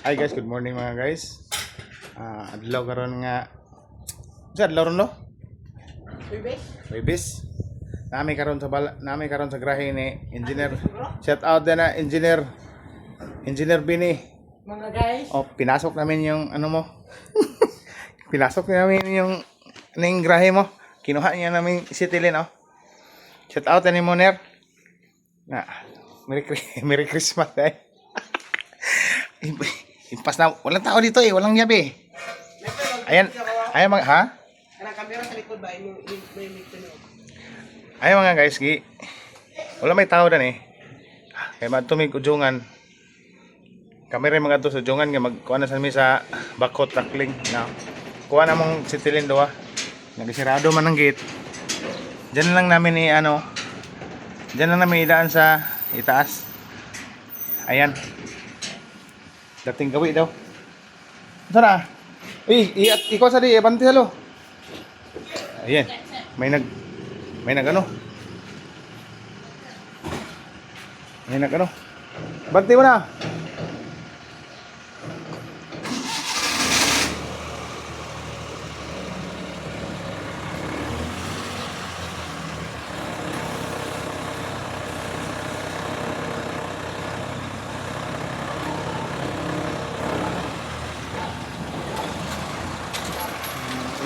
Hi guys, good morning mga guys. Adlaw karon nga. Sa adlaw ron no? Webes. Nami karon sa grahe ni Engineer. Shout out din na Engineer Bini. Mga guys, Oh, pinasok namin yung ano mo. Pinasok namin yung ning grahe mo. Kinuha niya namin sitilin oh. Shout out ni Moner. Na, Merry Christmas eh. Impas na, walang tao dito eh, walang yabi. Ayan, ayan mga, ha? kanang kamera sa likod ba? May mikro. Ayan mga guys, wala may tao dan eh. Kaya matumig ujungan. Kami rin mga to sa ujungan, nga magkuha na sa mi sa bakot takling. Na, kuha na mong sitilin doa. Nagisirado man ang gate. Diyan lang namin diyan lang namin idaan sa itaas. Ayan. Dating gawi daw. Sana. Ikaw sa di, banti halo. Ayan. May nag ano. Banti mo na.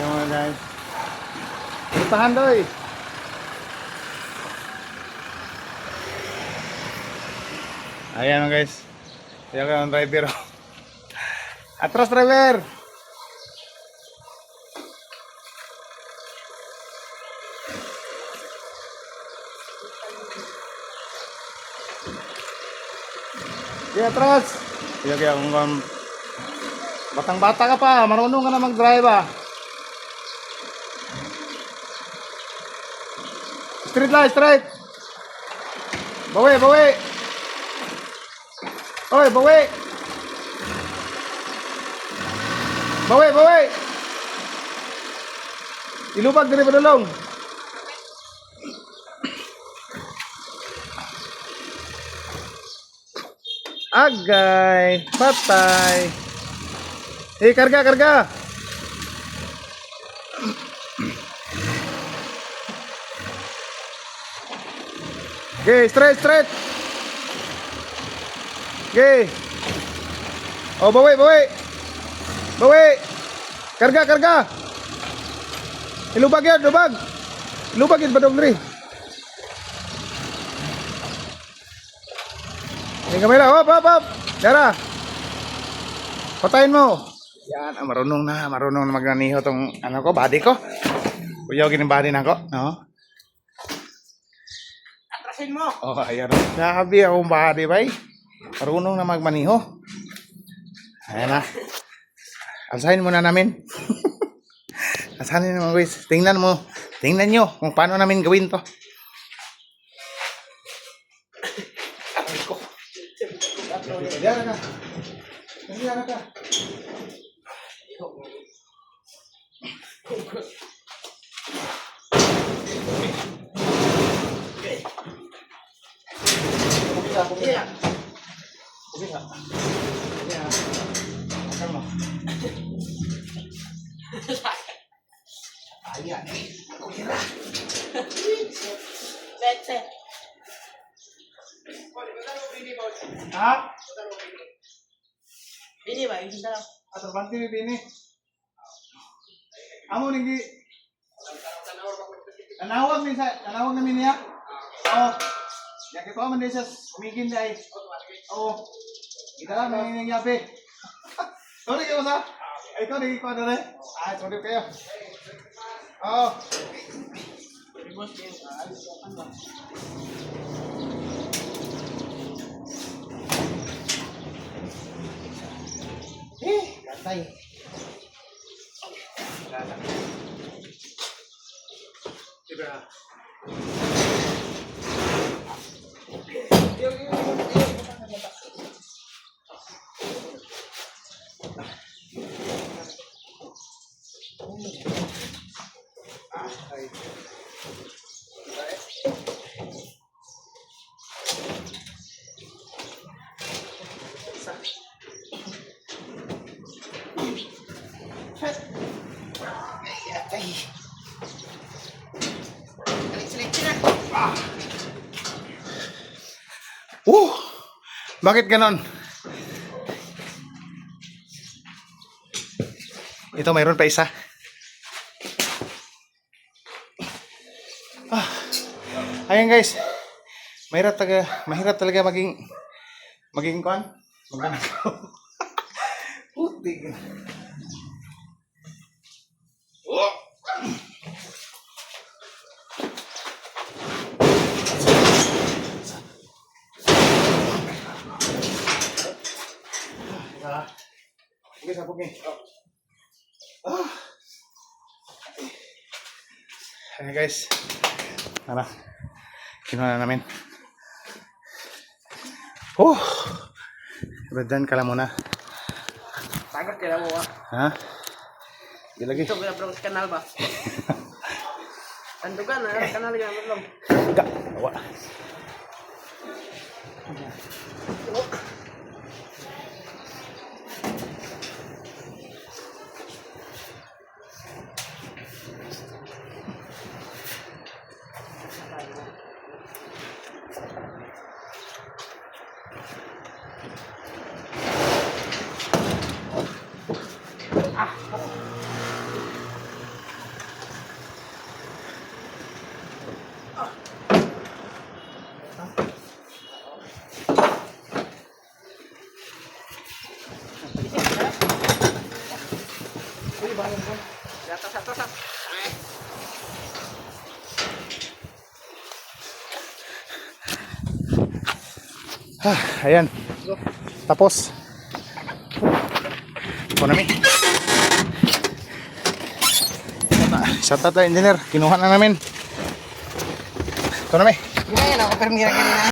Yung mga guys. Puntahan daw eh. Ayan mga guys. Kaya ko ang driver. Atras driver. Kaya atras. Kaya kung batang-bata ka pa, marunong ka na mag-drive ah. Straight lang, straight. Bawi. Oy, bawi. Ilubag diri padulong. Agay, patay. Karga. Okay, straight. Okay. Oh, bawi. Karga. Ilubag yan, lubag. Ilubag yun, badong diri. Yung kamera, hop. Dara. Patayin mo. Yan, marunong na magnaniho tong body ko. Kuyaw gini body na ko, no? Atrasin mo! Oh, ayan. Sabi akong body, bay. Marunong na magmaniho. Ayan na. Asahin muna namin. Asahin naman guys. Tingnan nyo kung paano namin gawin to. Diyan ka. Bumisa. Makan mo. Ayan. Kumira. Bete. Ha? Bini ba? Yung dalaw. Atau banti bini. Amo ninggi. Tanawag namin niya. Oh. Ya kita man din sa kumigin dai. Oh. Kita lang nang yabe. Sorry kayo sa. Ay ko di ko dere. Sorry kayo. Oh. Gantay. Diba? Bakit ganon? Ito mayroon pa isa. Ayan guys. Mahirap talaga maging kuan. Magnanakaw. Putik. Sige, sabog niya. Ayan guys. Tara. Kinuha na namin. Badan ka lang muna. Tagat ka lang mo ah. Ha? Di lagi. Ito kaya bro, kanal ba? Tandugan na, kanal yan mo lang. Enggak. Bawa. Atas, atas, atas. Ayan. Tapos. Ito namin. Shout out engineer. Kinuha na namin. Ito namin. Hindi yan ako, pero mira ka rin